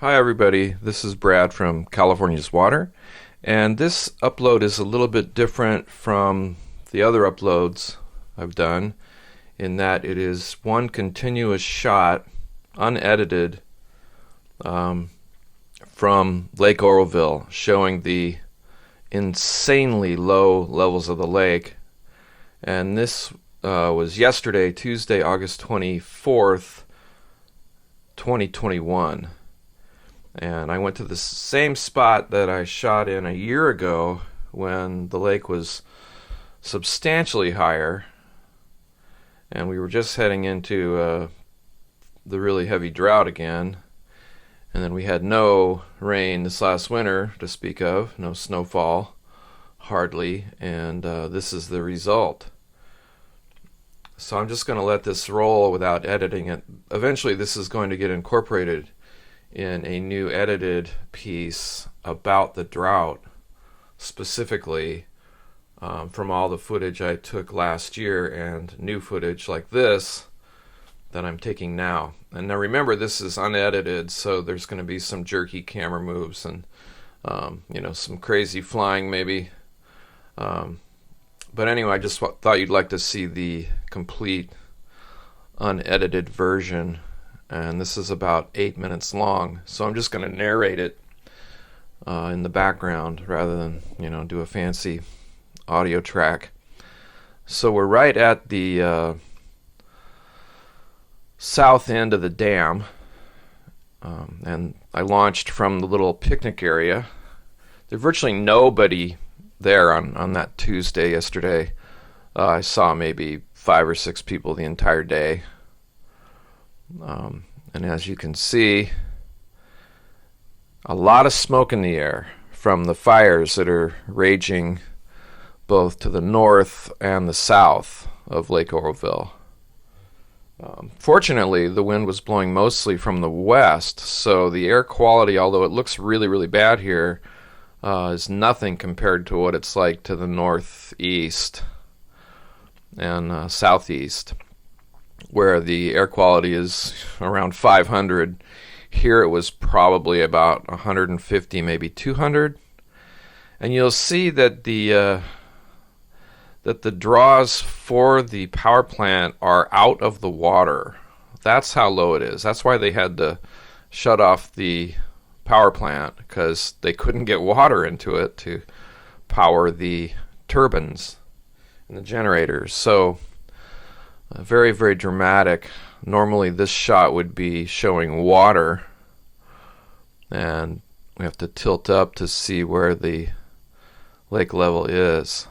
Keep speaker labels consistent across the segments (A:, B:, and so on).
A: Hi everybody, this is Brad from California's Water, and this upload is a little bit different from the other uploads I've done in that it is one continuous shot, unedited, from Lake Oroville, showing the insanely low levels of the lake. And this was yesterday, Tuesday, August 24th, 2021. And I went to the same spot that I shot in a year ago when the lake was substantially higher, and we were just heading into the really heavy drought again. And then we had no rain this last winter to speak of, no snowfall, hardly, and this is the result. So I'm just going to let this roll without editing it. Eventually this is going to get incorporated in a new edited piece about the drought, specifically from all the footage I took last year and new footage like this that I'm taking now. And now remember, this is unedited, so there's going to be some jerky camera moves and some crazy flying maybe. But anyway, I just thought you'd like to see the complete unedited version. And this is about 8 minutes long, so I'm just going to narrate it in the background rather than do a fancy audio track. So we're right at the south end of the dam, and I launched from the little picnic area. There's virtually nobody there on that Tuesday yesterday. I saw maybe 5 or 6 people the entire day. And as you can see, a lot of smoke in the air from the fires that are raging both to the north and the south of Lake Oroville. Fortunately, the wind was blowing mostly from the west, so the air quality, although it looks really, really bad here, is nothing compared to what it's like to the northeast and southeast, where the air quality is around 500. Here it was probably about 150, maybe 200. And you'll see that the draws for the power plant are out of the water. That's how low it is. That's why they had to shut off the power plant, because they couldn't get water into it to power the turbines and the generators. So very, very dramatic. Normally this shot would be showing water, and we have to tilt up to see where the lake level is.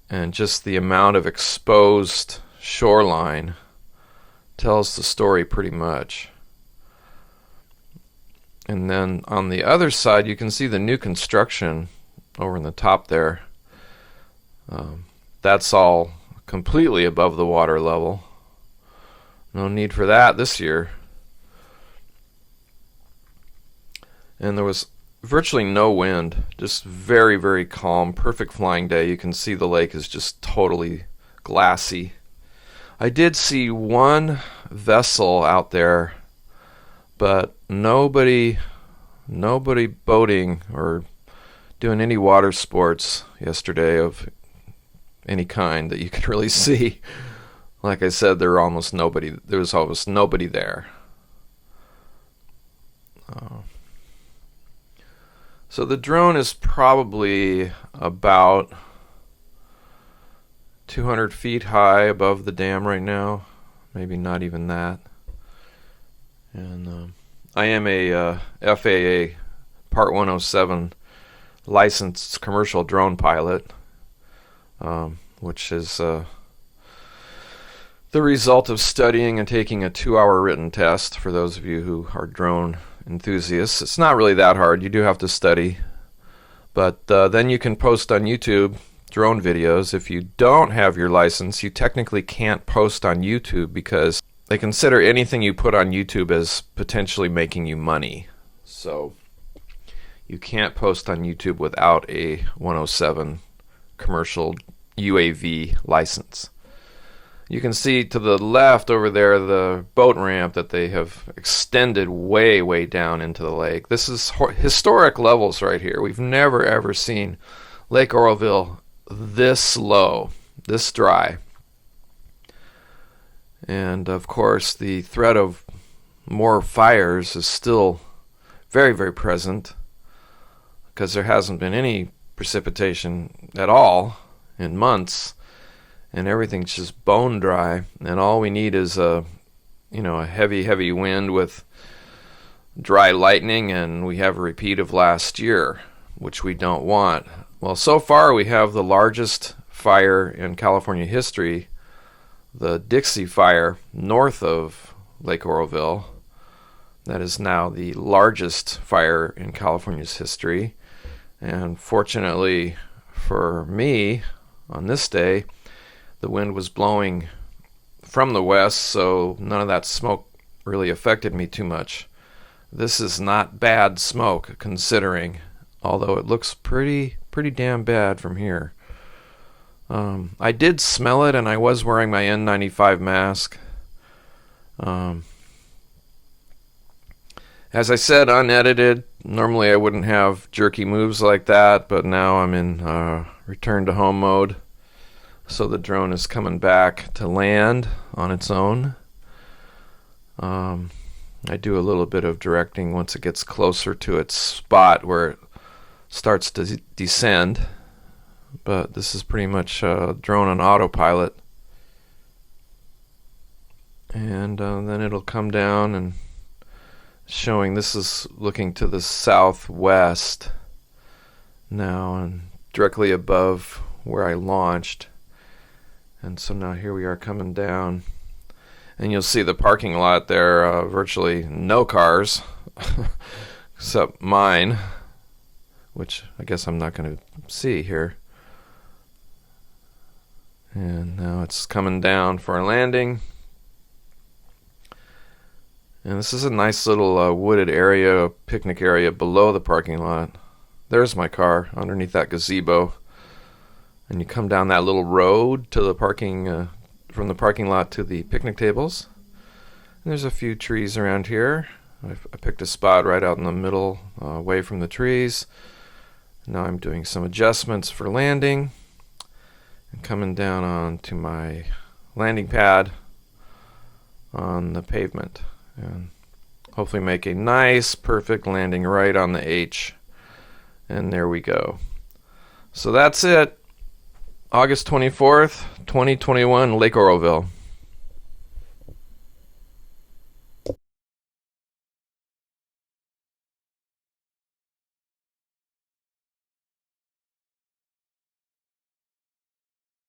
A: And just the amount of exposed shoreline tells the story pretty much. And then on the other side you can see the new construction over in the top there. That's all completely above the water level. No need for that this year. And there was virtually no wind, just very, very calm, perfect flying day. You can see the lake is just totally glassy. I did see one vessel out there, but nobody boating or doing any water sports yesterday of any kind that you could really see. Like I said, there was almost nobody there. So the drone is probably about 200 feet high above the dam right now, maybe not even that. And I am a FAA Part 107 licensed commercial drone pilot, which is the result of studying and taking a 2-hour written test for those of you who are drone enthusiasts. It's not really that hard. You do have to study, but then you can post on YouTube drone videos. If you don't have your license, you technically can't post on YouTube because they consider anything you put on YouTube as potentially making you money. So you can't post on YouTube without a 107 commercial UAV license. You can see to the left over there the boat ramp that they have extended way, way down into the lake. This is historic levels right here. We've never, ever seen Lake Oroville this low, this dry. And, of course, the threat of more fires is still very, very present because there hasn't been any precipitation at all in months. And everything's just bone dry, and all we need is a heavy, heavy wind with dry lightning, and we have a repeat of last year, which we don't want. Well, so far we have the largest fire in California history, the Dixie Fire, north of Lake Oroville. That is now the largest fire in California's history. And fortunately for me, on this day, the wind was blowing from the west, so none of that smoke really affected me too much. This is not bad smoke, considering, although it looks pretty damn bad from here. I did smell it, and I was wearing my N95 mask. As I said, unedited. Normally I wouldn't have jerky moves like that, but now I'm in return to home mode. So the drone is coming back to land on its own. I do a little bit of directing once it gets closer to its spot where it starts to descend. But this is pretty much drone on autopilot. And then it'll come down and showing this is looking to the southwest now and directly above where I launched. And so now here we are coming down. And you'll see the parking lot there, virtually no cars, except mine, which I guess I'm not going to see here. And now it's coming down for a landing. And this is a nice little wooded area, picnic area below the parking lot. There's my car underneath that gazebo. And you come down that little road to the parking, from the parking lot to the picnic tables. And there's a few trees around here. I picked a spot right out in the middle, away from the trees. Now I'm doing some adjustments for landing. And coming down onto my landing pad on the pavement. And hopefully make a nice, perfect landing right on the H. And there we go. So that's it. August 24th, 2021, Lake Oroville.